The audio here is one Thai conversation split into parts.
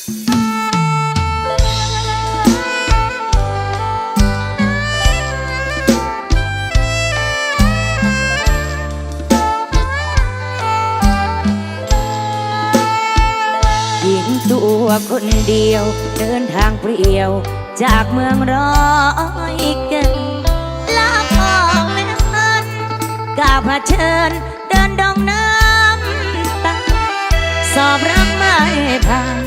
ตัวคนเดียวเดินทางเปลี่ยวจากเมืองร้อยเกินลาพองและนันก้าวเผชิญเดินดงน้ำตาสอบรักไม่ผ่าน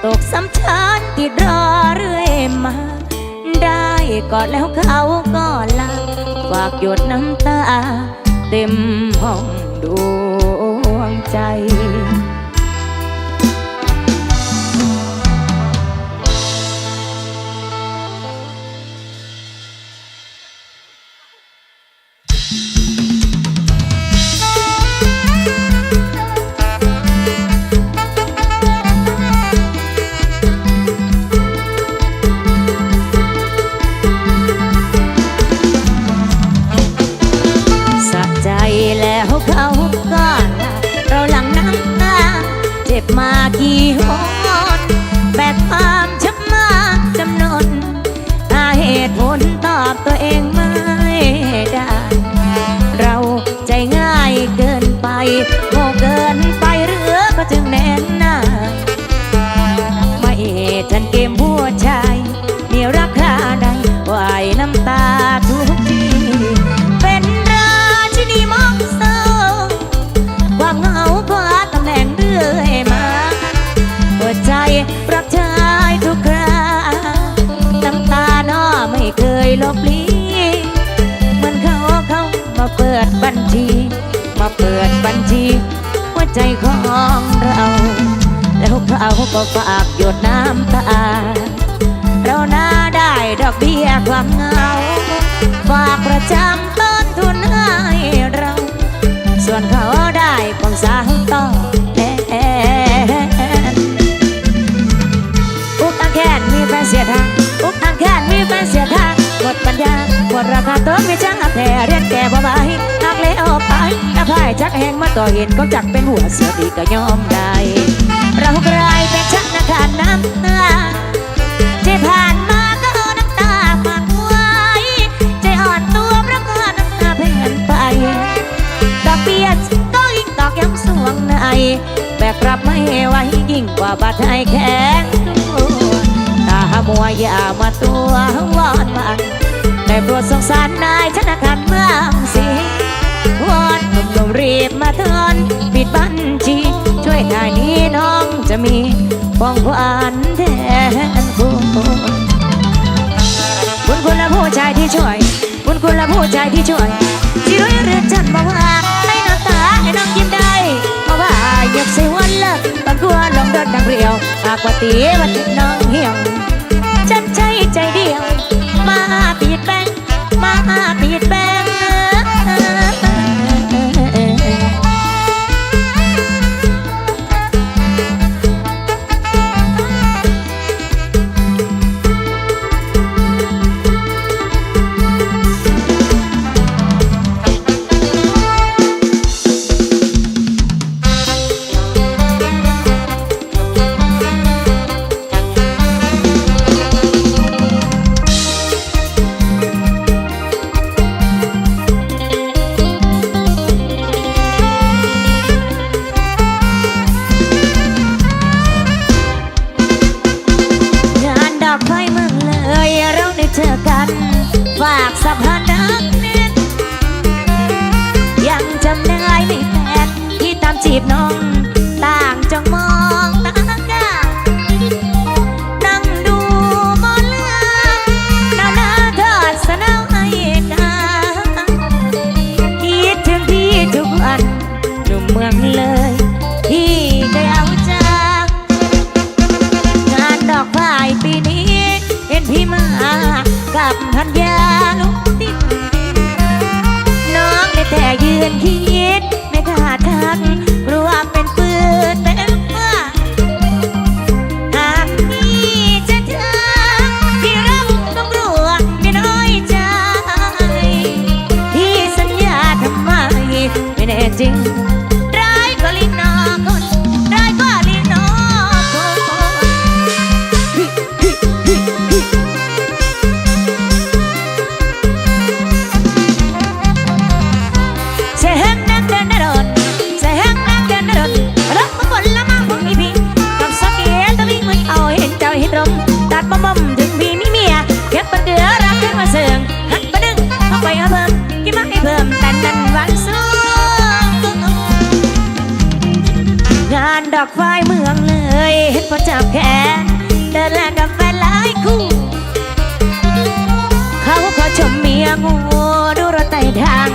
ตกซ้ำชั้นติดรอเรื่อยมาได้กอดแล้วเขาก็ลาฝากหยดน้ำตาเต็มห้องดวงใจแล้วเขาก็เราหลังน้ำตาเจ็บมากี่หนแบกความช้ำมาจำนนหาเหตุผลตอบตัวเองไม่ได้เราใจง่ายเกินไปโง่เกินไปหรือก็จึงแน่นหนาไม่ทันเกมหัวใจมีรักคาใดวายน้ำตาทุกทีเป็นมองเศร้าความเหงาคว้าตำแหน่งเรื่อยมาหัวใจรักชายทุกคราน้ำตาน้อไม่เคยลบลีเหมือนเขามาเปิดบัญชีหัวใจของเราแล้วเขาก็ฝากหยดน้ำตาเราหน้าได้ดอกเบี้ยความเหงาฝากประจำต้นทุนให้เราส่วนเขาได้ความสาวต่อแทนอุกอังแคนมีแฟนเสียทางอุกอังแคนมีแฟนเสียทางหมดปัญญาหมดราคาตัวไม่จ้างแต่เรียนแก่บ่ไหวหักเลยออกไปอภัยจักแหงมาต่อเห็นก็จักเป็นหัวเสือดีก็ยอมได้เรากลายเป็นชักนาคารน้ำตาที่ผ่านมาก็น้ำตาฝากไว้ใจอ่อนตัวเพราะก็น้ำตาเพ่นไปดอกเบี้ยก็ยิ่งตอกย้ำสวงในแบกรับไม่ไหวยิ่งกว่าบาดใจแข็งตัวตามัวอย่ามาตัววอนมันแต่โปรดสงสารนายธนาคารเมืองศรีวอนหนุ่มๆรีบมาทอนปิดบัญชีช่วยนายนี้น้องจะมีของขวัญแทนคุณและผู้ชายที่ช่วยคุณและผู้ชายที่ช่วยที่รู้เรื่องฉันบอกว่าให้น้ำตาให้น้องยิ้มได้เพราะว่าอยากใส่วันเลิกบางกลัวลองเดินดังเรียวปากว่าตีวันน้องเหี่ยวฉันใช้ใจเดียวมาปิดแบงเจอกันฝากสะพานรักแน่นยังจำได้ไม่แฟนที่ตามจีบน้องต่างจ้องมองตากันนั่งดูบอลเลือหน้าเธอสนาวให้กันคิดถึงพี่ทุกวันหนุ่มเมืองเลยที่ได้เอาจากงานดอกไม้ปีนี้เห็นพี่มากับพันยาลุกติดน้องได้แต่ยืนคิดไม่กล้าทักกลัวเป็นปื านดอกไฟเมืองเลยเห็นพอจับแขนเดินแลกกับแฟนหลายคู่เขาขอชมเมียงูดูรถไต่ทาง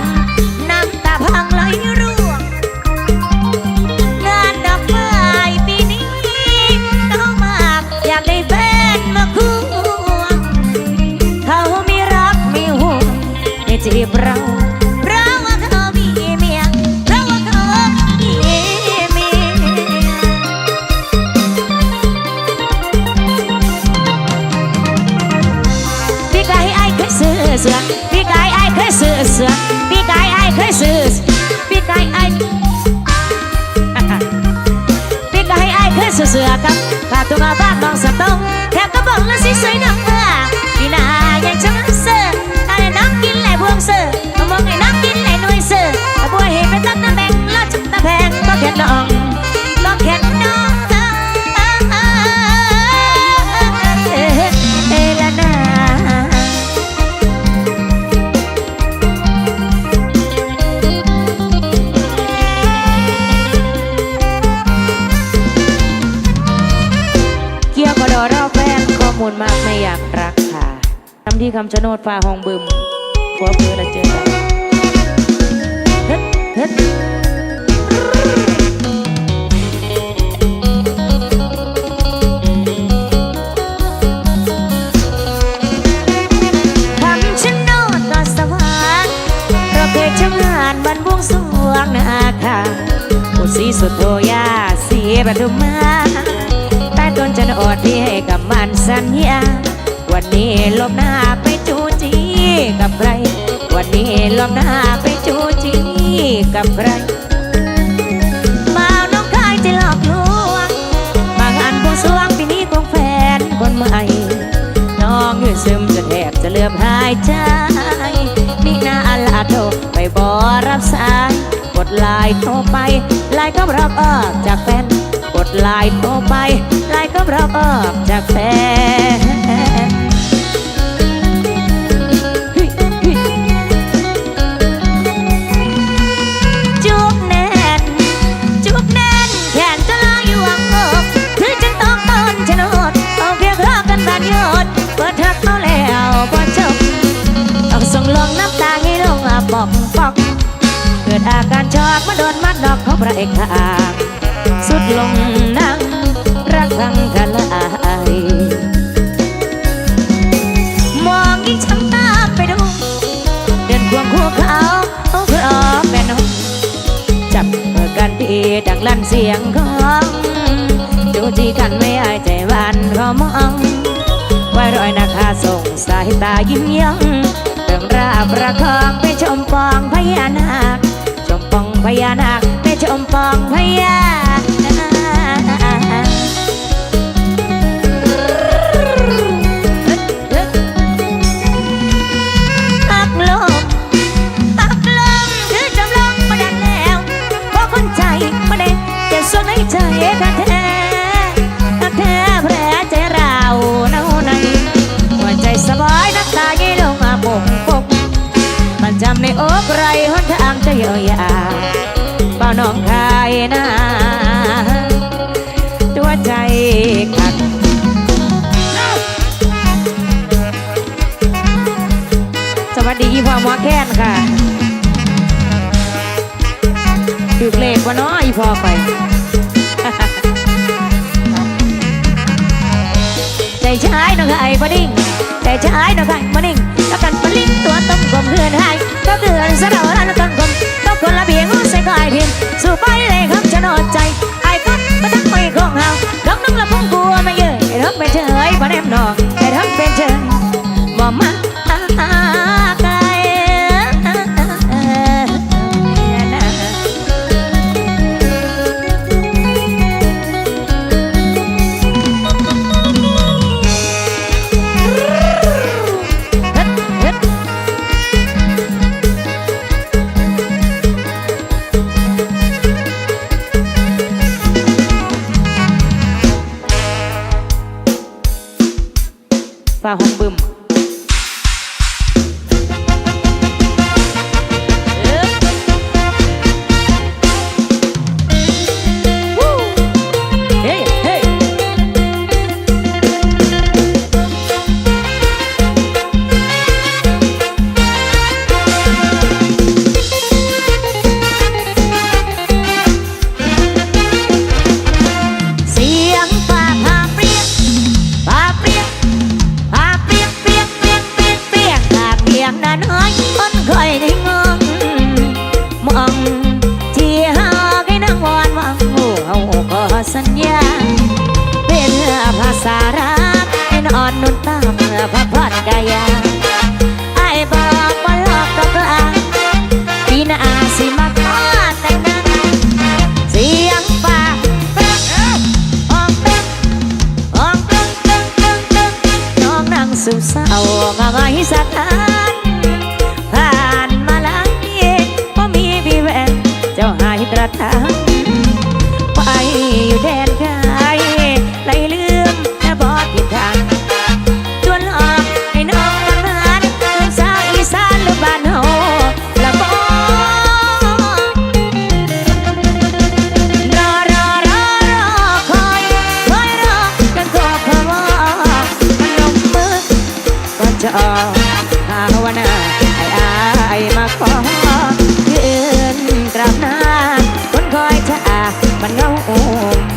น้ำตาพังไหลร่วงงานดอกไม้ปีนี้น้องมากอยากได้แฟนมาคู่เขามีรักมีห่วงในจีบเราเพราะว่าเขามีเมียเพราะว่าเขามีเมียพี่กายไอ้เคยซื้อเสือพี่กายไอ้เคยซื้อเสือพี่กายไอ้เคยซื้อพี่กายไอ้พี่กายไอ้เคยซื้อเสือกับผ้าตัวบ้านน้องสะตงแถมก็บอกแล้วสิสวยน้องเมื่อพี่นายังจะมาเสืออะไรน้องกินแหล่บวงเสือมองไอ้น้องกินแหล่หน่วยเสือบัวเห็นเป็นตักตะแบงแล้วจุดตะแพงก็แค่น้องก็แค่น้องละนาเกี่ยวกับดอเราแฟนข้อมูลมากไม่อยากรักค่ะทำที่คำชะโนดฟ้าห้องบึมหัวเพื่อละเจอกันเฮ็ดเฮ็ดคำชะโนดก็สว่างเราเคยชมงานวันบวงสรวงนาค่ะอุศรีสุดโทยาสีปทุมมาใต้ต้นชะโนดที่ให้กับมันสัญญาวันนี้ลบหน้าไปจูจีกับใครวันนี้ลบหน้าไปจูจีกับใครมาน้องคายจะหลอกลวงมางานบวงสรวงปีนี้ของแฟนคนใหม่น้องยืนซึมจะแทบจะเลือบหายใจนี่นาลาโทรไปบอรับสายกดไลน์โทรไปไลน์ก็รับออกจากแฟนกดไลน์โทรไปไลน์ก็รับออกจากแฟนจุกแน่นจุกแน่นแขนจะลอยอยู่หวังอกถือจึงต้องต้นชะโนดเอาเพียงรอกันบานยอดเปิดทักเขาแล้วพอจบต้องส่งลงน้ำตาให้ลงปอกปอกเกิดอาการช็อกมาโดนมัดดอกเขาพระเอกขาสุดลงนั่งรักทั้งทลายมองยิ่งช้ำตาไปดูเดินควงคู่เขาเอาเพื่อออกแม่น้องจับมือกันที่ดังลั่นเสียงของจูจีกันไม่อายใจวันก็มองไว้รอยนาคาส่งสายตายิ้มยังเรื่องราบประคองไปชมปองพญานาคชมปองพญานาคไปชมปองพญาตักลมคือจำลองมาดันแล้วเพราะคนใจมาเด็กจะส่วนในใจกันแท้ตักแท้แผลใจเราเน่าในหัวใจสบายน้ำตายี่ลงมาปกปกมันจำในอกไรหนทางจะเยียวยาเปล่าน้องคายนะตัวใจขัดสวัสดีอีพ่อหมอแค้นค่ะดึกเลขวะเนาะอีพ่อไปใจชายน้องไอ้ปะดิ้งใจชายน้องไอ้ปะดิ้งแล้วกันปะลิ้งตัวต้มกลมเพื่อนให้ก็เตือนสะเราแล้วกันกลมต้องคนละเบียงใส่ก้อยพิมสู่ไปเลยครับจะนอดใจไอ้ก็มาทั้งไม่ของเฮาน้องน้องละพุ่งกลัวไม่เยอะไอ้ทั้งเป็นเฉยพอแนมนองไอ้ทั้งเป็นเฉยบ่มาไกลฟ้าห้องบึม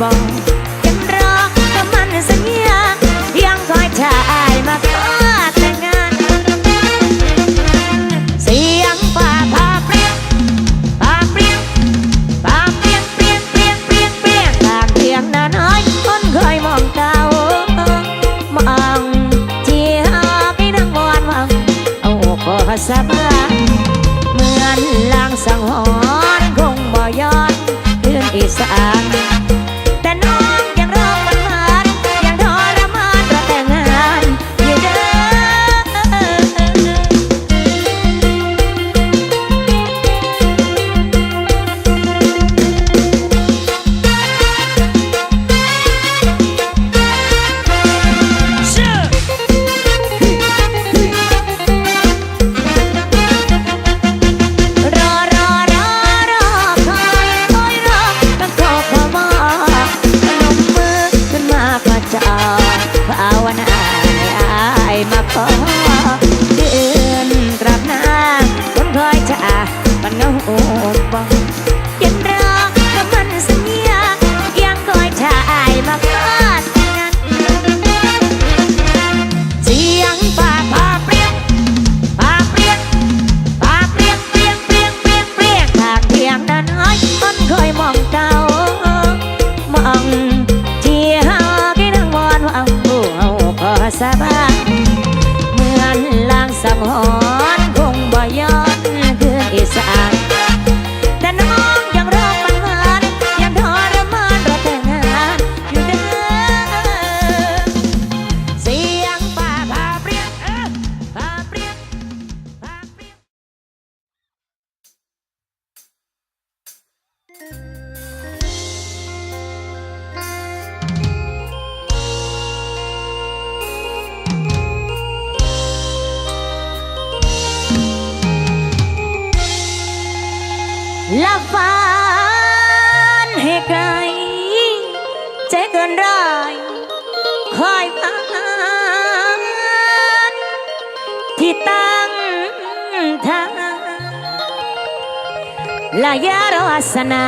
บอกยังรอคำมันสัญญายังคอยชายมาขอแต่งงานเสียงฟ้าผ่าเปรี้ยงผ่าเปรี้ยงผ่าเปรี้ยงเปรี้ยงเปรี้ยงเปรี้ยงเปรี้ยงทางเพียงนาน้อยคนเคยมองเก่ามองที่หาพี่นั่งวอนวังเอาก็สบายเหมือนลางสังหรณ์คงบ่ย้อนเรื่องอีสานแต่น้องยังรอมันหวานยังทรมานรอแต่งงานอยู่เด้มาขอเดือนกลับหน้าคนคอยจะมันเงาบอกยังรอกับมันสัญญายังคอยชายมาขอแต่งงานเสียงฟ้าผ่าเปรี้ยงผ่าเปรี้ยงผ่าเปรี้ยงเปรี้ยงเปรี้ยงเปรี้ยงเปรี้ยงทางเพียงนั้นน้อยคนคอยมองเก่ามองที่หาที่นั่งวอนว่าเอาขอสบายลางสังหรณ์คงบ่ย้อนคืออีสานแต่น้องยังรอมันหวานยังทรมานรอแต่งงานอยู่เด้อเสียงฟ้าผ่าเปรี้ยงผ่าเปรี้ยงผ่าเปรี้ยงละฝันให้ไกลใจเกินร้อยคอยผ่านที่ตั้งทางละยารสนา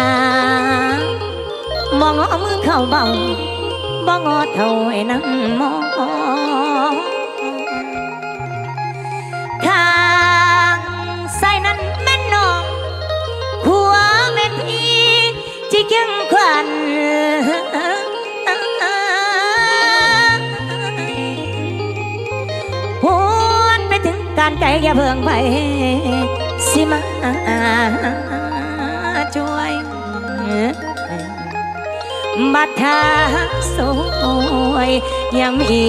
มองมือเข้าเบาบ่งอเท่าไอ้นั่งมองข้างใส่นั้นแม่นน้องหัวเม็ดพี่ที่เข้มขวัญหวนไปถึงการใจอย่าเพิ่งไปสิมาช่วยบัดทาสวยยังมี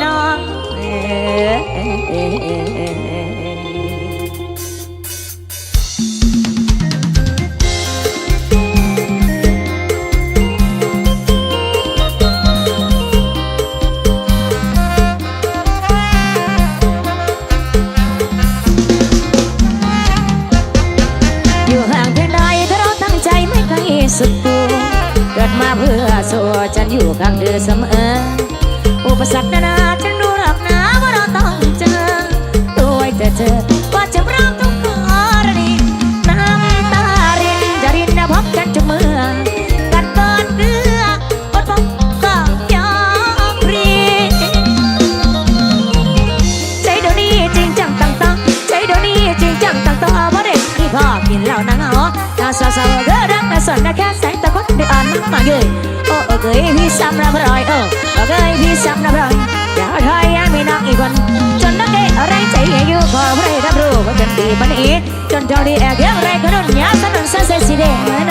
น้องสุดตัวเกิดมาเพื่อสู้ฉันอยู่ข้างเธอเสมออุปสรรคนานาฉันรู้หรอกนะว่าเราต้องเจอตัวแต่เธอว่าจะรักทุกกรณีน้ำตารินจะรินพบกันทุกเมื่อกัดก้อนเกลืออดพบก็ยอมพรีใจเดี๋ยวนี้จริงจังตั้งต้องใจเดี๋ยวนี้จริงจังตั้งต้องเพราะเด็กที่พ่อกินเหล้านั่งอ๋อตาสาวๆก็รักแต่ส่วนแค่แสงตะคดได้อ่อนมาเกยโอ้เกยพี่ซ้ำรับรอยโอ้เกยพี่ซ้ำรับรอยอย่าถอยยังมีน้องอีกคนจนนักเกยอะไรใจอยู่ขอไม่ได้รับรู้ว่าจนดีมันอีจนเท่าดีแอบยังไรก็โดนยาสนั่นเสียสีแดงเหมือน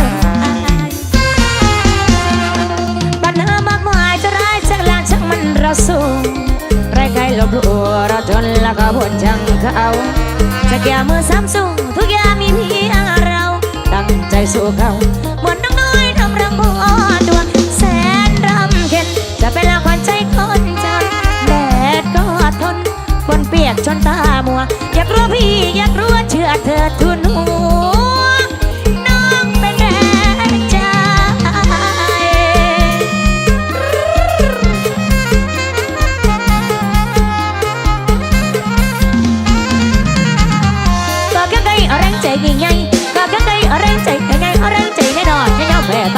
ปัญหามากมายจะร้ายจะลางช่างมันเราสู้ไรใครลบลู่เราทนแล้วก็บ่นจังเขาจะแก้มือซ้ำสู้ทุกอย่างมีเพียงเราตั้งใจสู้เขาเหมือนน้องน้อยทำรังบัวดวงแสนรำเข็นจะเป็นละครใจคนจนแดดก็ทนฝนเปียกจนตามัวอยากรู้พี่อยากรู้เชื่อเธอทุนหัวน้องเป็นแรงใจก็แค่ไงแรงใจยิ่งใหญ่ก็แค่ไงแรงใจไงแรงใจแน่นอนแน่แน่แฝด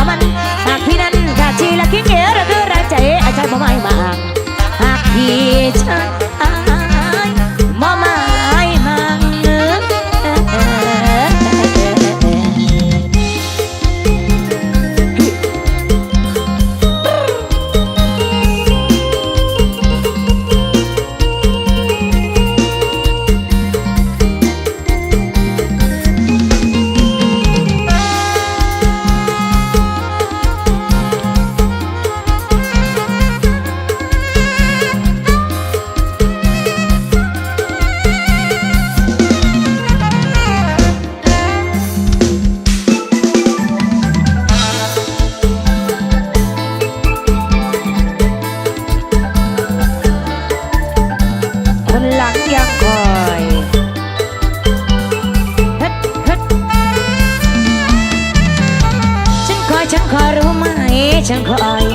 ฉันคอย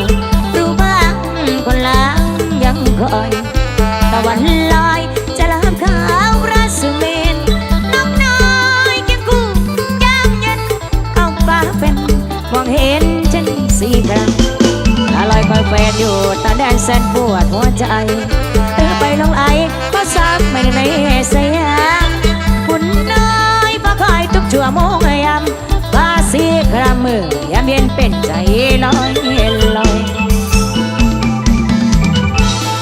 รู้บ้างคนล้างยังคอยตะวันลอยจะลามขาวราสุเมนน้องน้อยเคียงคู่ยามเย็นเอาฟ้าเป็นมองเห็นฉันสี่ครั้งตาลอยคอยแฟนอยู่ตาแดนแสนปวดหัวใจเธอไปลงไอก็ซ้ำไม่ในสยามคุณน้อยพอคอยทุกชั่วโมงยามฟ้าสีครามมือยามเย็นเป็นใจลอยลอย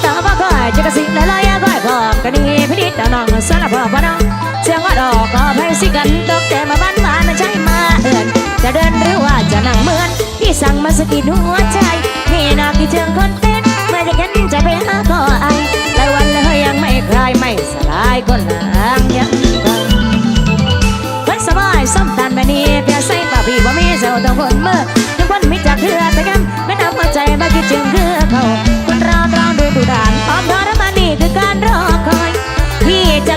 ตาพอคอยจะกระสิบลอยคอยพร้อมกันดีพินิจน้องสารพอพน้องเสียงว่าดอกก็ให้สิกันตกแต่มาบ้านมาไม่ใช่มาเอื่นจะเดินหรือว่าจะนั่งเหมือนที่สั่งมาสกิดหัวใจนี่นาคิดถึงคนเต้นเมื่อจะเห็นใจไปหาก็ไอหลายวันเลยยังไม่คลายไม่สลายคนหางยังไงวันสบายส้มตาลแบบนี้เพียใส่ป่าพี่ว่ามีเจ้าตัวคนเมื่อทุกคนไม่จับเรือแต่กันไม่นำมาใจมาคิดถึงคือเขาคนเราดูด่านพร้อมทรมานนี่คือการรอคอยพี่จะ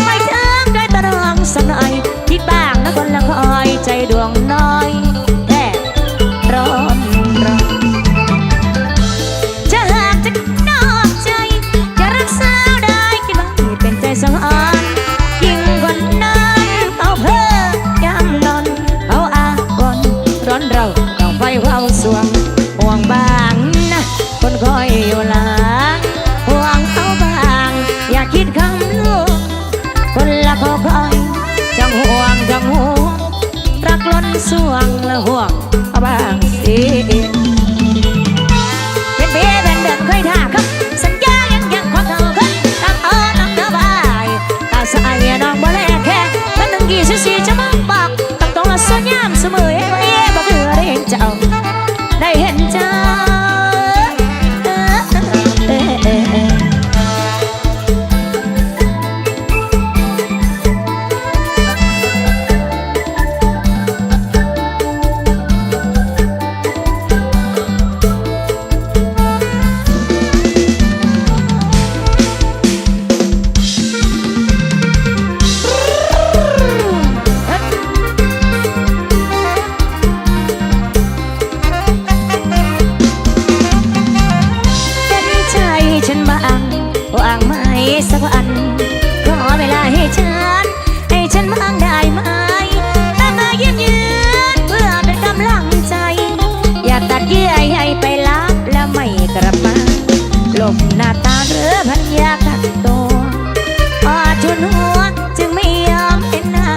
ไปถึงด้วยตะรองสักหน่อยคิดบ้างนะคนละคอยใจดวงน้อยแค่ร้อนจะหากจะนอกใจจะรักษาได้คิดว่าเป็นใจสังหารยิ่งกว่านั้นเอาเพ้อยามนอนเอาอาวนร้อนเราต้องไฟเผาสวงห่วงบ้างนะคนคอยอยู่หลังห่วงเขาบ้างอย่าคิดคำลูกคนละคอยจังห่วงรักล้นสวงและห่วงเขาบ้างสิเป็นเบี้ยเป็นเดินเคยท่าครับสัญญายังขอเธอครับตามน้องเธอบายตาใส่น้องบ่แลแค่มันตั้ง24 ชั่วโมงบอกต้องละสัญญาเสมอเอ้ยบ่เบื่อได้เห็นเจ้าได้เห็นเจ้าสักวันขอเวลาให้ฉันบ้างได้ไหมตั้งใจยืนเพื่อเป็นกำลังใจอย่าตัดเยื่อให้ไปลับแล้วไม่กลับมาหลบหน้าตาหรือพันยากัดตัวพอชวนหัวจึงไม่ยอมเห็นหน้า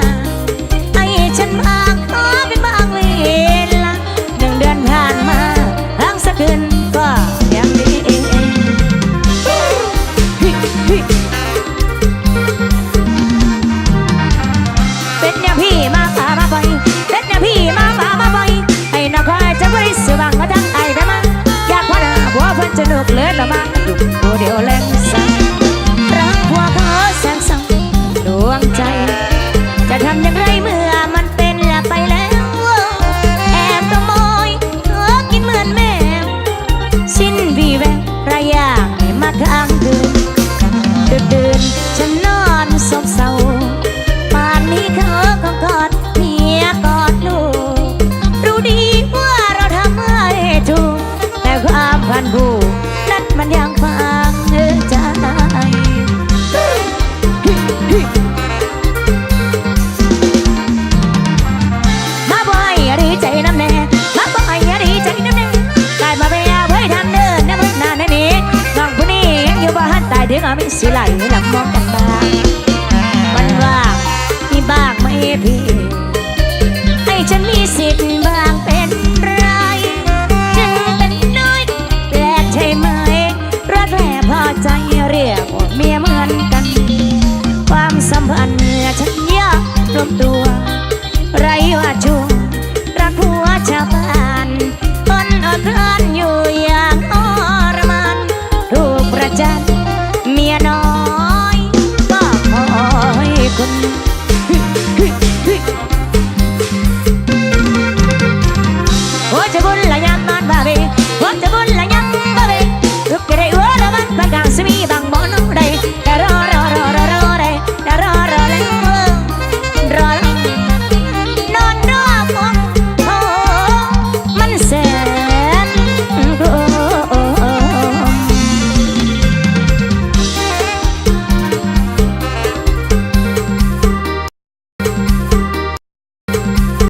ให้ฉันบ้างขอเป็นบ้างเวลา1 เดือนผ่านมาทั้งสักคืนก็ยังดีเป็นอย่างพี่มาป่ามาไปเป็นอย่างพี่มาป่ามาไปให้น้องคอยจะบริสุทธิ์บางมาทั้งไอ้ได้มาอยากว่าหน้าผัวเพิ่นจะนุกเลือดละมาดุตัวเดียวแรงสั่งรักผัวเขาแสนสั่งดวงใจจะทำอย่างไรเมื่อมันเป็นไปแล้วแอบขโมยกินเหมือนแมวสิ้นวีแววไรอย่างมาค้างคืนดึกฉันนอนซบเศร้าป่านนี้เขาก็กอดเมียกอดลูกรู้ดีว่าเราทำให้ถูกแต่ความพันผูกนั้นมันยังฟังใจมาบ่อยดีใจน้ำแน่มาบ่อยดีใจน้ำแน่กลายมาเป็นยาไว้ทำเดินน้ำมันนานนี้น้องผู้นี้อยู่บ้านตายเดี๋ยวไม่สิไหลหลับมองกันบ้างมันว่างมีบ้างไหมพี่ให้ฉันมีสิทธิ์บ้างเป็นไรจึงเป็นน้อยแปลกใช่ไหมรักแท้พอใจเรียกว่าเมียเหมือนกันความสัมพันธ์ฉันยากรวมตัวไรว่าชัวรักหัวชาวบ้านทนอดทนอยู่อย่างทรมานถูกประจานเมียน้อยก็คอยคุณโอ้จะบุญ